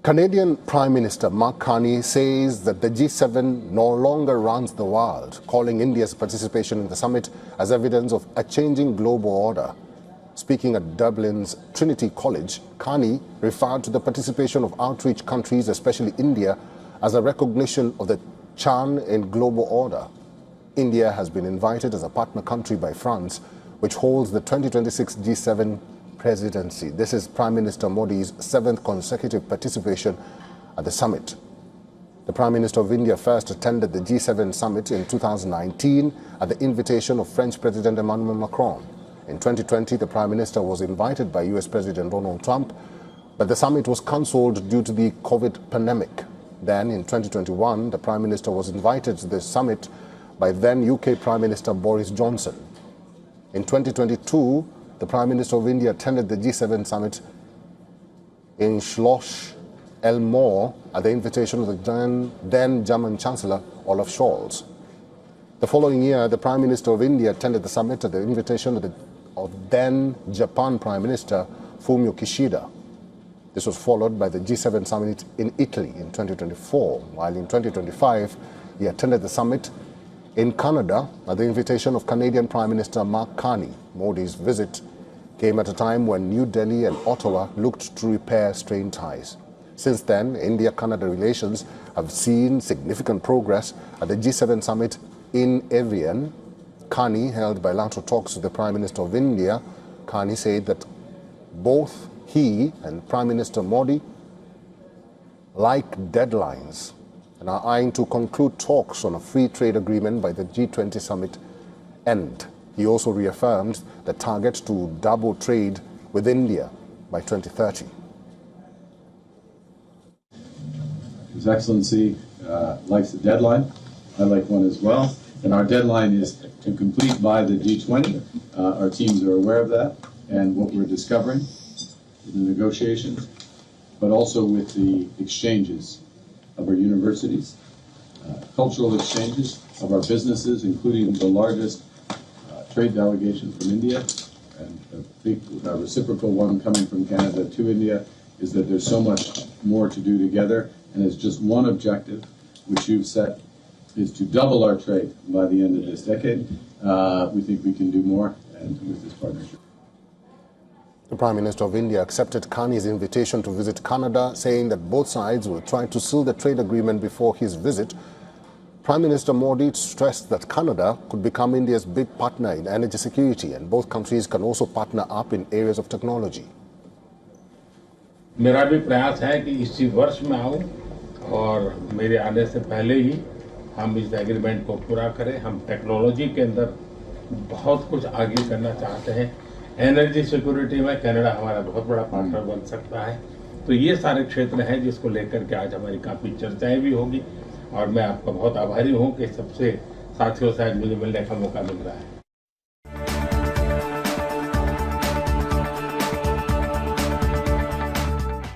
Canadian Prime Minister Carney says that the G7 no longer runs the world, calling India's participation in the summit as evidence of a changing global order. Speaking at Dublin's Trinity College, Carney referred to the participation of outreach countries, especially India, as a recognition of the change in global order. India has been invited as a partner country by France, which holds the 2026 G7 presidency. This is Prime Minister Modi's seventh consecutive participation at the summit. The Prime Minister of India first attended the G7 summit in 2019 at the invitation of French President Emmanuel Macron. In 2020, the Prime Minister was invited by US President Donald Trump, but the summit was cancelled due to the COVID pandemic. Then, in 2021, the Prime Minister was invited to the summit by then UK Prime Minister Boris Johnson. In 2022, the Prime Minister of India attended the G7 summit in Schloss Elmore at the invitation of the then German Chancellor Olaf Scholz. The following year, the Prime Minister of India attended the summit at the invitation of then Japan Prime Minister Fumio Kishida. This was followed by the G7 summit in Italy in 2024, while in 2025 he attended the summit in Canada at the invitation of Canadian Prime Minister Carney. Modi's visit came at a time when New Delhi and Ottawa looked to repair strained ties. Since then, India-Canada relations have seen significant progress. At the G7 summit in Evian, Carney held bilateral talks with the Prime Minister of India. Carney said that both he and Prime Minister Modi like deadlines and are eyeing to conclude talks on a free trade agreement by the G20 summit end. He also reaffirmed the target to double trade with India by 2030. His Excellency likes a deadline. I like one as well. And our deadline is to complete by the G20. Our teams are aware of that and what we're discovering in the negotiations, but also with the exchanges of our universities, cultural exchanges of our businesses, including the largest trade delegation from India, and a big reciprocal one coming from Canada to India, is that there's so much more to do together, and it's just one objective, which you've set, is to double our trade by the end of this decade. We think we can do more, and with this partnership. The Prime Minister of India accepted Carney's invitation to visit Canada, saying that both sides will try to seal the trade agreement before his visit. Prime Minister Modi stressed that Canada could become India's big partner in energy security, and both countries can also partner up in areas of technology. मेरा भी प्रयास है कि इसी वर्ष में आऊं और मेरे आने से पहले ही हम इस एग्रीमेंट को पूरा करें। हम टेक्नोलॉजी के अंदर बहुत कुछ आगे करना चाहते हैं। एनर्जी सिक्योरिटी में कनाडा हमारा बहुत बड़ा पार्टनर बन सकता है। तो ये सारे क्षेत्र हैं जिसको लेकर के आज हमारी काफ़ी चर्चाएं भी होगी, और मैं आपका बहुत आभारी हूँ कि सबसे साथियों से आज मुझे मिलने का मौका मिल रहा है।